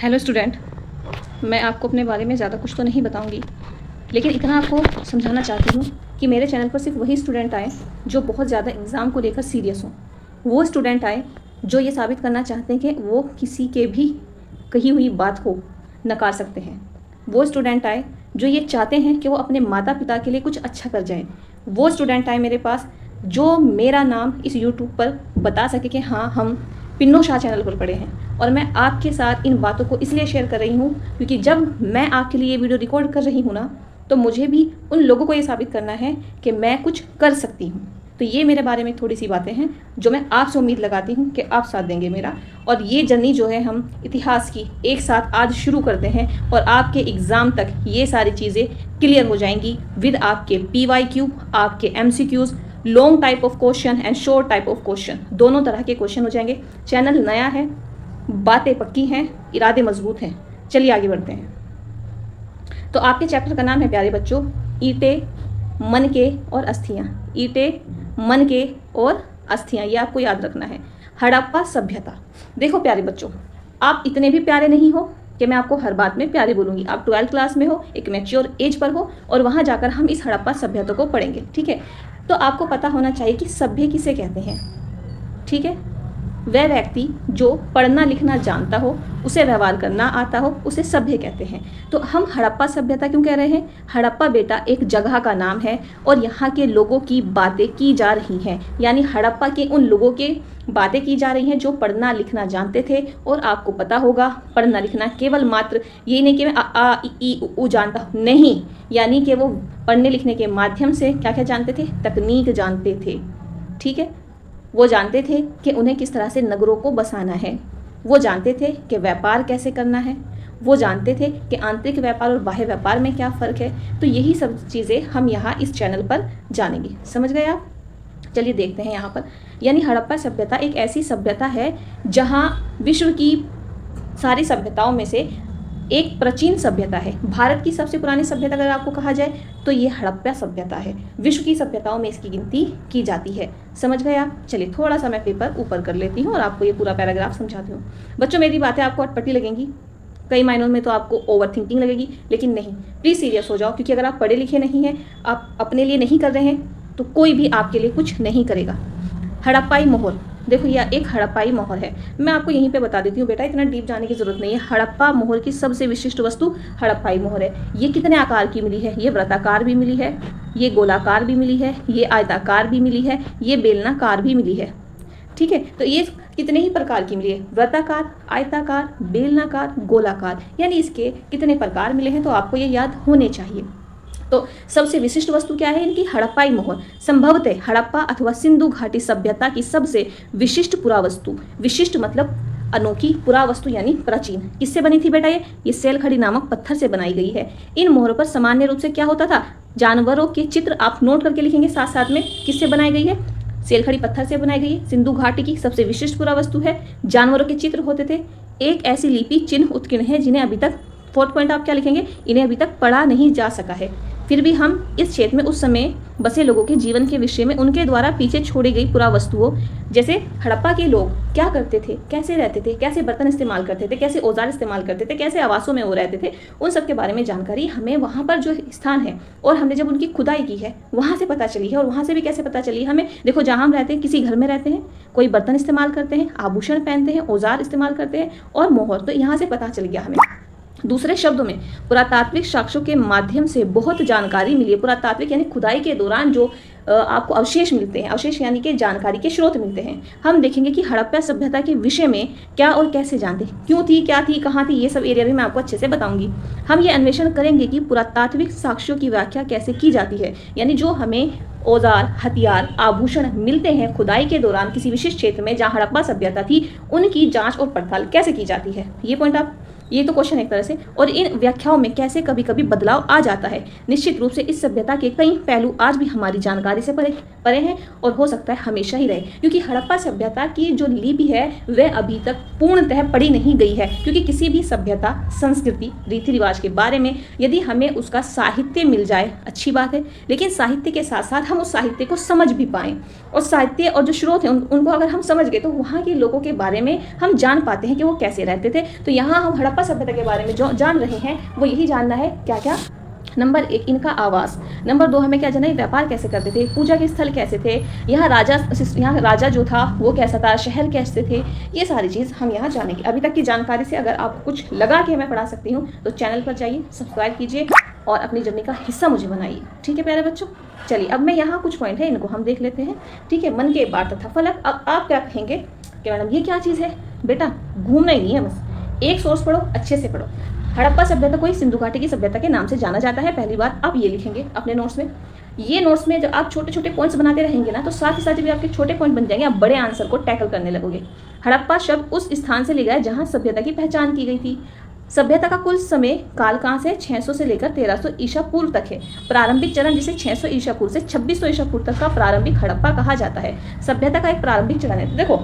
Hello student, मैं आपको अपने बारे में ज़्यादा कुछ तो नहीं बताऊंगी, लेकिन इतना आपको समझाना चाहती हूँ कि मेरे चैनल पर सिर्फ वही स्टूडेंट आए जो बहुत ज़्यादा एग्ज़ाम को लेकर सीरियस हों। वो स्टूडेंट आए जो ये साबित करना चाहते हैं कि वो किसी के भी कही हुई बात को नकार सकते हैं। वो स्टूडेंट आए जो ये चाहते हैं कि वो अपने माता पिता के लिए कुछ अच्छा कर जाएं। वो स्टूडेंट आए मेरे पास जो मेरा नाम इस यूट्यूब पर बता सके कि हाँ, हम पिन्नो शाह चैनल पर पढ़े हैं। और मैं आपके साथ इन बातों को इसलिए शेयर कर रही हूँ क्योंकि जब मैं आपके लिए ये वीडियो रिकॉर्ड कर रही हूँ ना, तो मुझे भी उन लोगों को ये साबित करना है कि मैं कुछ कर सकती हूँ। तो ये मेरे बारे में थोड़ी सी बातें हैं जो मैं आपसे उम्मीद लगाती हूँ कि आप साथ देंगे मेरा। और ये जर्नी जो है हम इतिहास की एक साथ आज शुरू करते हैं और आपके एग्ज़ाम तक ये सारी चीज़ें क्लियर हो जाएंगी विद आपके PYQ, आपके MCQs, long type of question and short type of question, दोनों तरह के क्वेश्चन हो जाएंगे। चैनल नया है, बातें पक्की हैं, इरादे मजबूत हैं। चलिए आगे बढ़ते हैं। तो आपके चैप्टर का नाम है प्यारे बच्चों, ईंटें, मन के और अस्थियां। ईंटें, मन के और अस्थियां, ये आपको याद रखना है। हड़प्पा सभ्यता। देखो प्यारे बच्चों, आप इतने भी प्यारे नहीं हो कि मैं आपको हर बात में प्यारे बोलूँगी। आप 12th क्लास में हो, एक मैच्योर एज पर हो, और वहाँ जाकर हम इस हड़प्पा सभ्यता को पढ़ेंगे, ठीक है। तो आपको पता होना चाहिए कि सभ्य किसे कहते हैं, ठीक है। वह व्यक्ति जो पढ़ना लिखना जानता हो, उसे व्यवहार करना आता हो, उसे सभ्य कहते हैं। तो हम हड़प्पा सभ्यता क्यों कह रहे हैं? हड़प्पा बेटा एक जगह का नाम है और यहाँ के लोगों की बातें की जा रही हैं, यानी हड़प्पा के उन लोगों के बातें की जा रही हैं जो पढ़ना लिखना जानते थे। और आपको पता होगा पढ़ना लिखना केवल मात्र ये नहीं कि मैं आ इ ई उ जानता हूँ, नहीं, यानी कि वो पढ़ने लिखने के माध्यम से क्या क्या जानते थे? तकनीक जानते थे, ठीक है। वो जानते थे कि उन्हें किस तरह से नगरों को बसाना है, वो जानते थे कि व्यापार कैसे करना है, वो जानते थे कि आंतरिक व्यापार और बाह्य व्यापार में क्या फ़र्क है। तो यही सब चीज़ें हम यहाँ इस चैनल पर जानेंगे। समझ गए आप? चलिए देखते हैं यहाँ पर। यानी हड़प्पा सभ्यता एक ऐसी सभ्यता है जहाँ विश्व की सारी सभ्यताओं में से एक प्राचीन सभ्यता है। भारत की सबसे पुरानी सभ्यता अगर आपको कहा जाए तो ये हड़प्पा सभ्यता है। विश्व की सभ्यताओं में इसकी गिनती की जाती है। समझ गए आप? चलिए थोड़ा सा मैं पेपर ऊपर कर लेती हूँ और आपको ये पूरा पैराग्राफ समझाती हूँ। बच्चों, मेरी बातें आपको अटपटी लगेंगी, कई मायनों में तो आपको ओवर थिंकिंग लगेगी, लेकिन नहीं, प्लीज़ सीरियस हो जाओ, क्योंकि अगर आप पढ़े लिखे नहीं हैं, आप अपने लिए नहीं कर रहे हैं, तो कोई भी आपके लिए कुछ नहीं करेगा। हड़प्पाई मोहर, देखो यह एक हड़प्पाई मोहर है। मैं आपको यहीं पे बता देती हूँ बेटा, इतना डीप जाने की जरूरत नहीं है। हड़प्पा मोहर की सबसे विशिष्ट वस्तु हड़प्पाई मोहर है। ये कितने आकार की मिली है? ये वृत्ताकार भी मिली है, ये गोलाकार भी मिली है, ये आयताकार भी मिली है, ये बेलनाकार भी मिली है, ठीक है। तो ये कितने ही प्रकार की मिली है? वृत्ताकार, आयताकार, बेलनाकार, गोलाकार, यानी इसके कितने प्रकार मिले हैं, तो आपको ये याद होने चाहिए। तो सबसे विशिष्ट वस्तु क्या है इनकी? हड़प्पाई मोहर। संभवतः हड़प्पा अथवा सिंधु घाटी सभ्यता की सबसे विशिष्ट पुरावस्तु। विशिष्ट मतलब अनोखी, पुरावस्तु यानी प्राचीन। किससे बनी थी बेटा? ये सेलखड़ी नामक पत्थर से बनाई गई है। इन मोहरों पर सामान्य रूप से क्या होता था? जानवरों के चित्र आप नोट करके लिखेंगे साथ साथ में। किससे बनाई गई है? सेलखड़ी पत्थर से बनाई गई है। सिंधु घाटी की सबसे विशिष्ट पुरावस्तु है। जानवरों के चित्र होते थे। एक ऐसी लिपि चिन्ह उत्कीर्ण है जिन्हें अभी तक, 4th पॉइंट आप क्या लिखेंगे? इन्हें अभी तक पढ़ा नहीं जा सका है। फिर भी हम इस क्षेत्र में उस समय बसे लोगों के जीवन के विषय में उनके द्वारा पीछे छोड़ी गई पुरावस्तुओं, जैसे हड़प्पा के लोग क्या करते थे, कैसे रहते थे, कैसे बर्तन इस्तेमाल करते थे, कैसे औजार इस्तेमाल करते थे, कैसे आवासों में वो रहते थे, उन सब के बारे में जानकारी हमें वहाँ पर जो स्थान है और हमने जब उनकी खुदाई की है वहाँ से पता चली है। और वहाँ से भी कैसे पता चली हमें? देखो, जहाँ हम रहते हैं, किसी घर में रहते हैं, कोई बर्तन इस्तेमाल करते हैं, आभूषण पहनते हैं, औजार इस्तेमाल करते हैं और मोहर, तो यहाँ से पता चल गया हमें। दूसरे शब्दों में पुरातात्विक साक्ष्यों के माध्यम से बहुत जानकारी मिली है। पुरातात्विक यानी खुदाई के दौरान जो आपको अवशेष मिलते हैं, अवशेष यानी कि जानकारी के स्रोत मिलते हैं। हम देखेंगे कि हड़प्पा सभ्यता के विषय में क्या और कैसे जानते, क्यों थी, क्या थी, कहाँ थी, ये सब एरिया भी मैं आपको अच्छे से बताऊंगी। हम ये अन्वेषण करेंगे कि पुरातात्विक साक्ष्यों की व्याख्या कैसे की जाती है, यानी जो हमें औजार, हथियार, आभूषण मिलते हैं खुदाई के दौरान किसी विशिष्ट क्षेत्र में जहाँ हड़प्पा सभ्यता थी, उनकी जांच और पड़ताल कैसे की जाती है। ये पॉइंट आप, ये तो क्वेश्चन एक तरह से। और इन व्याख्याओं में कैसे कभी कभी बदलाव आ जाता है। निश्चित रूप से इस सभ्यता के कई पहलू आज भी हमारी जानकारी से परे हैं और हो सकता है हमेशा ही रहे, क्योंकि हड़प्पा सभ्यता की जो लिपि है वह अभी तक पूर्णतः पढ़ी नहीं गई है। क्योंकि किसी भी सभ्यता, संस्कृति, रीति रिवाज के बारे में यदि हमें उसका साहित्य मिल जाए अच्छी बात है, लेकिन साहित्य के साथ साथ हम उस साहित्य को समझ भी पाएँ, और साहित्य और जो स्रोत हैं उनको अगर हम समझ गए तो वहाँ के लोगों के बारे में हम जान पाते हैं कि वो कैसे रहते थे। तो यहाँ हम हड़प्पा हड़प्पा सभ्यता के बारे में जो जान रहे हैं वो यही जानना है क्या क्या। नंबर 1 इनका आवास। नंबर 2 हमें क्या जानना है, व्यापार कैसे करते थे, पूजा के स्थल कैसे थे, यहाँ राजा जो था वो कैसा था, शहर कैसे थे, ये सारी चीज़ हम यहाँ जानेंगे। अभी तक की जानकारी से अगर आप कुछ लगा के मैं पढ़ा सकती हूँ तो चैनल पर जाइए, सब्सक्राइब कीजिए और अपनी जर्नी का हिस्सा मुझे बनाइए। ठीक है प्यारे बच्चों, चलिए अब मैं यहाँ कुछ पॉइंट है इनको हम देख लेते हैं। ठीक है, मन के बात तथा फलक। अब आप क्या कहेंगे कि मैडम ये क्या चीज़ है? बेटा घूमना ही नहीं है, बस एक सोर्स पढ़ो, अच्छे से पढ़ो। हड़प्पा सभ्यता को सिंधु घाटी की सभ्यता के नाम से जाना जाता है। पहली बात आप ये लिखेंगे अपने नोट्स में। ये नोट्स में जब आप छोटे छोटे पॉइंट्स बनाते रहेंगे ना तो साथ ही साथ जब आपके छोटे पॉइंट बन जाएंगे आप बड़े आंसर को टैकल करने लगोगे। हड़प्पा शब्द उस स्थान से लिया है जहाँ सभ्यता की पहचान की गई थी। सभ्यता का कुल समय काल कहाँ से 600 से लेकर 1300 ईसा पूर्व तक है। प्रारंभिक चरण जिसे 600 ईसा पूर्व से 2600 ईसा पूर्व तक का प्रारंभिक हड़प्पा कहा जाता है। सभ्यता का एक प्रारंभिक चरण है। देखो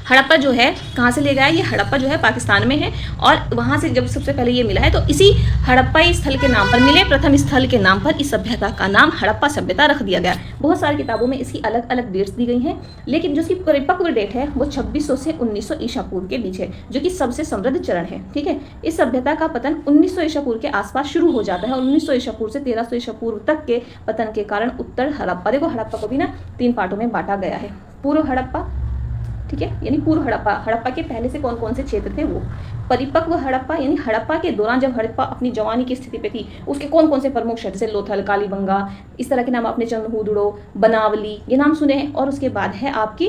हड़प्पा जो है कहाँ से ले गया है, ये हड़प्पा जो है पाकिस्तान में है और वहाँ से जब सबसे पहले ये मिला है तो इसी हड़प्पाई स्थल के नाम पर मिले, प्रथम स्थल के नाम पर इस सभ्यता का नाम हड़प्पा सभ्यता रख दिया गया। बहुत सारी किताबों में इसकी अलग अलग डेट्स दी गई हैं, लेकिन जो इसकी परिपक्व डेट है वो 2600 से 1900 ईसा पूर्व के बीच है, जो कि सबसे समृद्ध चरण है। ठीक है, इस सभ्यता का पतन 1900 ईसा पूर्व के आसपास शुरू हो जाता है। 1900 ईसा पूर्व से 1300 ईसा पूर्व तक के पतन के कारण उत्तर हड़प्पा, देखो हड़प्पा को भी ना 3 पार्टों में बांटा गया है। पूर्व हड़प्पा, ठीक है, यानी पूर्व हड़प्पा, हड़प्पा के पहले से कौन कौन से क्षेत्र थे वो। परिपक्व हड़प्पा यानी हड़प्पा के दौरान जब हड़प्पा अपनी जवानी की स्थिति पे थी उसके कौन कौन से प्रमुख क्षेत्र, जैसे लोथल, कालीबंगा, इस तरह के नाम आपने चंदहुदड़ो, बनावली, ये नाम सुने हैं। और उसके बाद है आपकी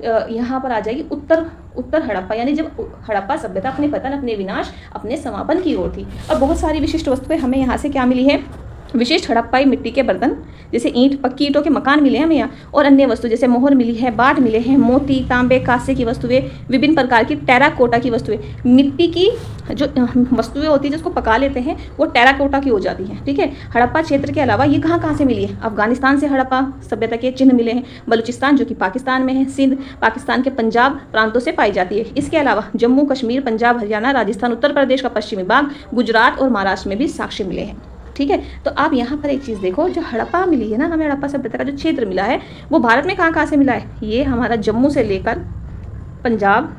यहाँ पर आ जाएगी उत्तर हड़प्पा, यानी जब हड़प्पा सभ्यता अपने पतन, अपने विनाश, अपने समापन की ओर थी। और बहुत सारी विशिष्ट वस्तुएं हमें यहाँ से क्या मिली है, विशिष्ट हड़प्पाई मिट्टी के बर्तन, जैसे ईंट, पक्की ईंटों के मकान मिले हैं हमें यहाँ, और अन्य वस्तु जैसे मोहर मिली है, बाट मिले हैं, मोती, तांबे, कांसे की वस्तुएं, विभिन्न प्रकार की टेराकोटा की वस्तुएं। मिट्टी की जो वस्तुएं होती है जिसको पका लेते हैं वो टेराकोटा की हो जाती हैं। ठीक है, हड़प्पा क्षेत्र के अलावा ये कहाँ कहाँ से मिली है, अफगानिस्तान से हड़प्पा सभ्यता के चिन्ह मिले हैं, बलूचिस्तान जो कि पाकिस्तान में है, सिंध पाकिस्तान के पंजाब प्रांतों से पाई जाती है। इसके अलावा जम्मू कश्मीर, पंजाब, हरियाणा, राजस्थान, उत्तर प्रदेश का पश्चिमी भाग, गुजरात और महाराष्ट्र में भी साक्ष्य मिले हैं। ठीक है, तो आप यहाँ पर एक चीज़ देखो, जो हड़प्पा मिली है ना हमें, हड़प्पा सभ्यता का जो क्षेत्र मिला है वो भारत में कहाँ कहाँ से मिला है, ये हमारा जम्मू से लेकर पंजाब,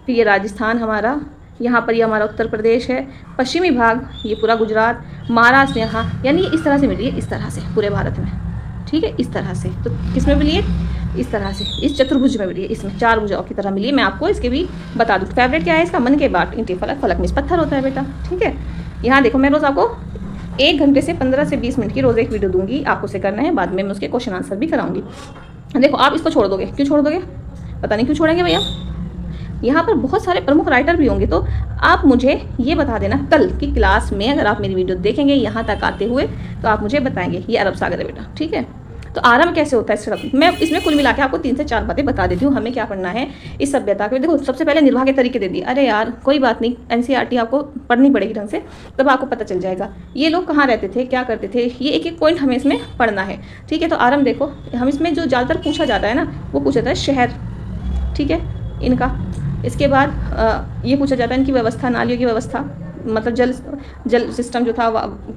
फिर ये राजस्थान हमारा, यहाँ पर ये हमारा उत्तर प्रदेश है, पश्चिमी भाग ये पूरा गुजरात, महाराष्ट्र यहाँ, यानी इस तरह से मिली है, इस तरह से पूरे भारत में। ठीक है, इस तरह से। तो किस में मिली है, इस तरह से, इस चतुर्भुज में मिली है, इसमें 4 भुजाओं की तरह मिली है। मैं आपको इसके भी बता दूँ। फेवरेट क्या है इसका, मन के बाट, ईंटे, फलक, फलक में इस पत्थर होता है बेटा। ठीक है, यहाँ देखो मैं रोज़ आपको 1 घंटे से 15 से 20 मिनट की रोज़ एक वीडियो दूंगी, आपको उसे करना है, बाद में मैं उसके क्वेश्चन आंसर भी कराऊंगी। देखो आप इसको छोड़ दोगे, क्यों छोड़ दोगे, पता नहीं क्यों छोड़ेंगे भैया। यहाँ पर बहुत सारे प्रमुख राइटर भी होंगे, तो आप मुझे ये बता देना कल की क्लास में, अगर आप मेरी वीडियो देखेंगे यहाँ तक आते हुए तो आप मुझे बताएंगे ये अरब सागर है बेटा। ठीक है, तो आरंभ कैसे होता है सड़क, मैं इसमें कुल मिला के आपको 3 से 4 बातें बता देती हूँ हमें क्या पढ़ना है इस सभ्यता के। देखो सबसे पहले निर्वाह के तरीके दे दिए, अरे यार कोई बात नहीं, एनसीईआरटी आपको पढ़नी पड़ेगी ढंग से, तब आपको पता चल जाएगा ये लोग कहाँ रहते थे, क्या करते थे, ये एक एक पॉइंट हमें इसमें पढ़ना है। ठीक है, तो आरंभ देखो, हम इसमें जो ज़्यादातर पूछा जाता है ना वो पूछा जाता है शहर, ठीक है, इनका। इसके बाद ये पूछा जाता है इनकी व्यवस्था, नालियों की व्यवस्था, मतलब जल सिस्टम जो था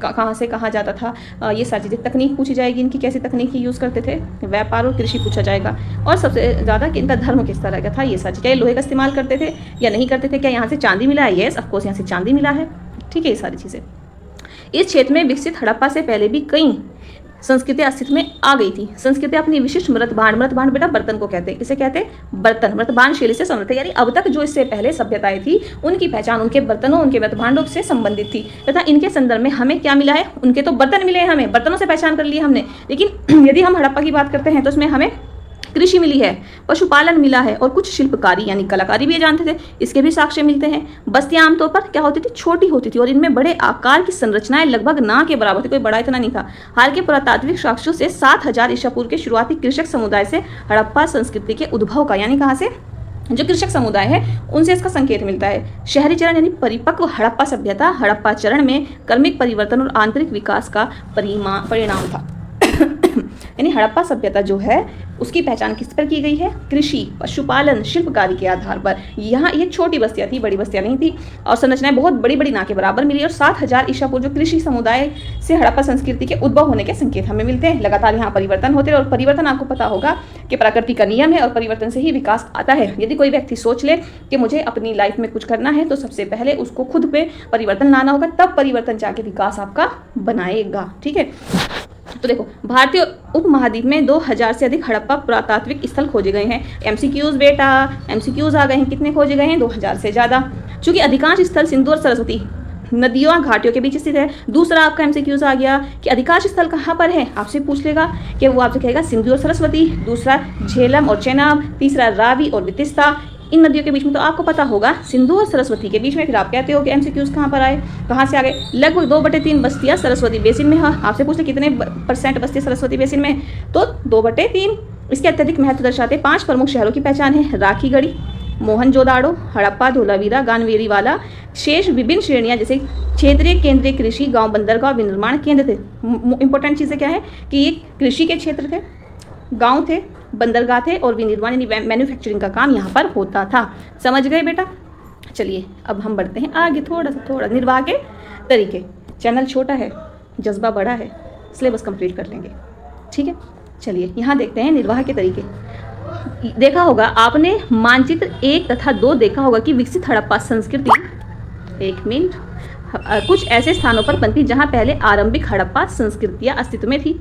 कहाँ से कहाँ जाता था, ये सारी चीज़ें। तकनीक पूछी जाएगी इनकी, कैसी तकनीक यूज़ करते थे, व्यापार और कृषि पूछा जाएगा, और सबसे ज़्यादा कि इनका धर्म किस तरह का था, ये सारी चीज़ें। लोहे का इस्तेमाल करते थे या नहीं करते थे, क्या यहाँ से चांदी मिला है, येस ऑफकोर्स यहाँ से चांदी मिला है। ठीक है, ये सारी चीज़ें। इस क्षेत्र में विकसित हड़प्पा से पहले भी कई संस्कृतियाँ अस्तित्व में आ गई थी। संस्कृतियाँ अपनी विशिष्ट मृतभांड बेटा बर्तन को कहते हैं, किसे कहते हैं, बर्तन। मृतभांड शैली से समृद्ध है, यानी अब तक जो इससे पहले सभ्यताएं थी उनकी पहचान उनके बर्तनों, उनके मृतभांडों से संबंधित थी तथा इनके संदर्भ में हमें क्या मिला है, उनके तो बर्तन मिले हैं, हमें बर्तनों से पहचान कर लिया हमने। लेकिन यदि हम हड़प्पा की बात करते हैं तो उसमें हमें कृषि मिली है, पशुपालन मिला है, और कुछ शिल्पकारी यानी कलाकारी भी ये जानते थे, इसके भी साक्ष्य मिलते हैं। बस्तियां आमतौर पर क्या होती थी, छोटी होती थी, और इनमें बड़े आकार की संरचनाएं लगभग ना के बराबर थी, कोई बड़ा इतना नहीं था। हाल के पुरातात्विक साक्ष्यों से 7000 ईसा पूर्व के शुरुआती कृषक समुदाय से हड़प्पा संस्कृति के उद्भव का, यानी कहाँ से, जो कृषक समुदाय है उनसे इसका संकेत मिलता है। शहरी चरण यानी परिपक्व हड़प्पा सभ्यता, हड़प्पा चरण में क्रमिक परिवर्तन और आंतरिक विकास का परिणाम था। यानी हड़प्पा सभ्यता जो है उसकी पहचान किस पर की गई है? कृषि, पशुपालन, शिल्पकारी के आधार पर। यहाँ ये छोटी बस्तियाँ थी, बड़ी बस्तियाँ नहीं थी, और संरचनाएं बहुत बड़ी बड़ी ना के बराबर मिली। और 7000 ईसा पूर्व जो कृषि समुदाय से हड़प्पा संस्कृति के उद्भव होने के संकेत हमें मिलते हैं। लगातार यहाँ परिवर्तन होते हैं, और परिवर्तन आपको पता होगा कि प्रकृति का नियम है, और परिवर्तन से ही विकास आता है। यदि कोई व्यक्ति सोच ले कि मुझे अपनी लाइफ में कुछ करना है, तो सबसे पहले उसको खुद पे परिवर्तन लाना होगा, तब परिवर्तन जाके विकास आपका बनाएगा। ठीक है, तो देखो भारतीय उपमहाद्वीप में 2000 से अधिक हड़प्पा पुरातात्विक स्थल खोजे गए हैं। एमसीक्यूज बेटा, एमसीक्यूज आ गए हैं, कितने खोजे गए हैं? 2000 से ज़्यादा। चूंकि अधिकांश स्थल सिंधु और सरस्वती नदियों घाटियों के बीच स्थित है। दूसरा आपका एमसीक्यूज आ गया कि अधिकांश स्थल कहाँ पर है, आपसे पूछ लेगा कि वो आपसे कहेगा सिंधु और सरस्वती, दूसरा झेलम और चेनाब, तीसरा रावी और वितिस्ता। इन नदियों के बीच में तो आपको पता होगा सिंधु और सरस्वती के बीच में। फिर आप कहते हो कि एमसीक्यूज कहाँ पर आए, कहाँ से आ गए? लगभग 2/3 बस्तियाँ सरस्वती बेसिन में है। आपसे पूछते कितने % बस्तियाँ सरस्वती बेसिन में, तो 2/3। इसके अत्यधिक महत्व दर्शाते 5 प्रमुख शहरों की पहचान है: राखीगढ़ी, मोहनजोदाड़ो, हड़प्पा, धोलावीरा, गानवेरीवाला। शेष विभिन्न श्रेणियाँ जैसे क्षेत्रीय केंद्रीय कृषि, गांव, बंदरगाह, विनिर्माण केंद्र थे। इंपॉर्टेंट चीज़ें क्या है कि ये कृषि के क्षेत्र थे, गांव थे, बंदरगाह थे, और विनिर्माण यानी मैन्युफैक्चरिंग का काम यहाँ पर होता था। समझ गए बेटा? चलिए अब हम बढ़ते हैं आगे थोड़ा निर्वाह के तरीके। चैनल छोटा है, जज्बा बड़ा है, सिलेबस कंप्लीट कर लेंगे। ठीक है, चलिए यहाँ देखते हैं निर्वाह के तरीके। देखा होगा आपने मानचित्र 1 तथा 2 देखा होगा कि विकसित हड़प्पा संस्कृति, एक मिनट, कुछ ऐसे स्थानों पर बनती जहाँ पहले आरंभिक हड़प्पा संस्कृतियाँ अस्तित्व में थी।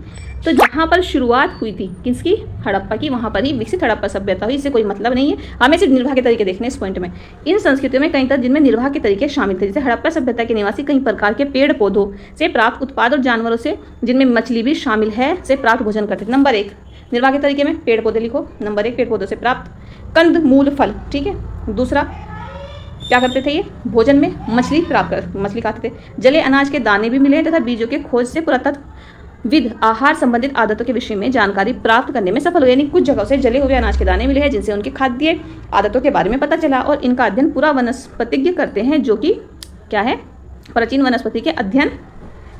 तो जहाँ पर शुरुआत हुई थी किसकी? हड़प्पा की, वहाँ पर ही विकसित हड़प्पा सभ्यता हुई। इससे कोई मतलब नहीं है, हमें सिर्फ निर्वाह के तरीके देखने इस पॉइंट में। इन संस्कृतियों में कई तरह जिनमें निर्वाह के तरीके शामिल थे। जैसे हड़प्पा सभ्यता के निवासी कई प्रकार के पेड़ पौधों से प्राप्त उत्पाद और जानवरों से, जिनमें मछली भी शामिल है, से प्राप्त भोजन करते थे। नंबर 1 निर्वाह के तरीके में पेड़ पौधे लिखो। नंबर 1 पेड़ पौधों से प्राप्त कंद मूल फल। ठीक है, दूसरा क्या करते थे? ये भोजन में मछली खाते थे। जले अनाज के दाने भी मिले तथा बीजों के खोज से पुरातत्वविद आहार संबंधित आदतों के विषय में जानकारी प्राप्त करने में सफल हुए। यानी कुछ जगहों से जले हुए अनाज के दाने मिले हैं जिनसे उनके खाद्य आदतों के बारे में पता चला, और इनका अध्ययन पूरा वनस्पतिज्ञ करते हैं, जो कि क्या है? प्राचीन वनस्पति के अध्ययन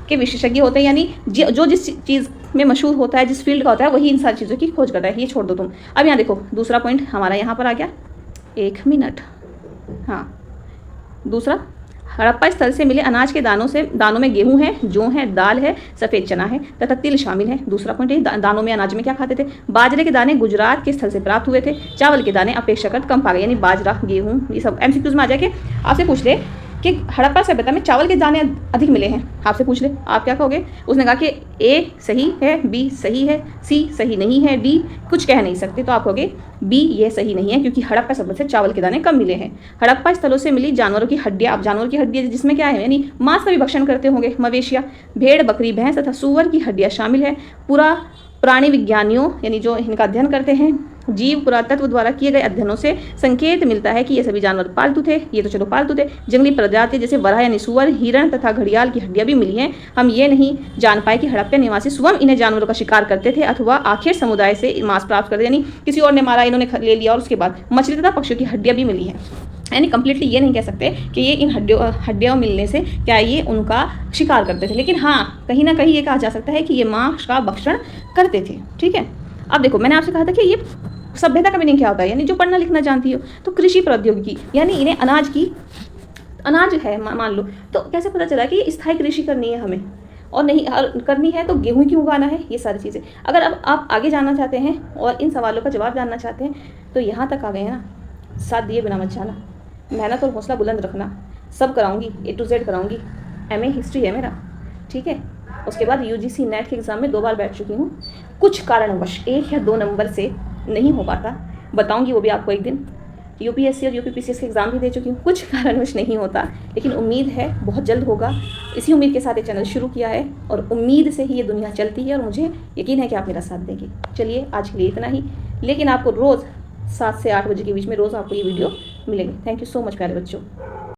के विशेषज्ञ होते हैं। यानी जो जिस चीज़ में मशहूर होता है, जिस फील्ड का होता है, वही इन सारी चीज़ों की खोज करता है। ये छोड़ दो तुम। अब यहाँ देखो दूसरा पॉइंट हमारा यहाँ पर आ गया, 1 मिनट। हाँ, दूसरा हड़प्पा स्थल से मिले अनाज के दानों में गेहूं है, जौ है, दाल है, सफ़ेद चना है तथा तिल शामिल है। दूसरा पॉइंट है दानों में, अनाज में क्या खाते थे? बाजरे के दाने गुजरात के स्थल से प्राप्त हुए थे। चावल के दाने अपेक्षाकृत कम पा गए, यानी बाजरा, गेहूं, ये सब एमसीक्यूज में आ जाके आपसे पूछ ले कि हड़प्पा सभ्यता में चावल के दाने अधिक मिले हैं। आपसे पूछ ले, आप क्या कहोगे? उसने कहा कि ए सही है, बी सही है, सी सही नहीं है, डी कुछ कह नहीं सकते। तो आप कहोगे बी ये सही नहीं है, क्योंकि हड़प्पा सभ्यता से चावल के दाने कम मिले हैं। हड़प्पा स्थलों से मिली जानवरों की हड्डियाँ, अब जानवरों की हड्डियाँ जिसमें क्या है, यानी मांस का भी भक्षण करते होंगे मवेशियाँ, भेड़, बकरी, भैंस तथा सूअर की हड्डियाँ शामिल है। पूरा प्राणी विज्ञानियों यानी जो इनका अध्ययन करते हैं, जीव पुरातत्व द्वारा किए गए अध्ययनों से संकेत मिलता है कि ये सभी जानवर पालतू थे। ये तो चलो पालतू थे। जंगली प्रजाति जैसे वराह यानी सूअर, हिरण तथा घड़ियाल की हड्डियां भी मिली हैं। हम ये नहीं जान पाए कि हड़प्पा निवासी स्वयं इन्हें जानवरों का शिकार करते थे अथवा आखिर समुदाय से मांस प्राप्त करते, यानी किसी और ने मारा, इन्होंने ले लिया, और उसके बाद मछली तथा पक्षियों की हड्डियां भी मिली हैं। यानी कंप्लीटली ये नहीं कह सकते कि ये इन हड्डियों मिलने से क्या ये उनका शिकार करते थे, लेकिन हाँ कहीं ना कहीं ये कहा जा सकता है कि ये मांस का भक्षण करते थे। ठीक है, अब देखो मैंने आपसे कहा था कि ये सभ्यता का मीनिंग क्या होता है, यानी जो पढ़ना लिखना जानती हो। तो कृषि प्रौद्योगिकी, यानी इन्हें अनाज है मान लो, तो कैसे पता चला कि ये स्थायी कृषि करनी है हमें, और नहीं करनी है तो गेहूं क्यों उगाना है, ये सारी चीज़ें। अगर अब आप आगे जानना चाहते हैं और इन सवालों का जवाब जानना चाहते हैं तो यहाँ तक आ गए हैं ना, साथ दिए बिना मत जाना, मेहनत और हौसला बुलंद रखना। सब कराऊंगी, A to Z कराऊंगी। MA history है मेरा, ठीक है। उसके बाद UGC नेट के एग्ज़ाम में 2 बार बैठ चुकी हूँ। कुछ कारणवश 1 या 2 नंबर से नहीं हो पाता, बताऊंगी वो भी आपको एक दिन। UPSC और UPPCS के एग्ज़ाम भी दे चुकी हूँ, कुछ कारणवश नहीं होता, लेकिन उम्मीद है बहुत जल्द होगा। इसी उम्मीद के साथ ये चैनल शुरू किया है और उम्मीद से ही ये दुनिया चलती है और मुझे यकीन है कि आप मेरा साथ देंगे। चलिए आज के लिए इतना ही, लेकिन आपको रोज़ 7 से 8 बजे के बीच में रोज़ आपको ये वीडियो मिलेंगे। थैंक यू सो मच प्यारे बच्चों।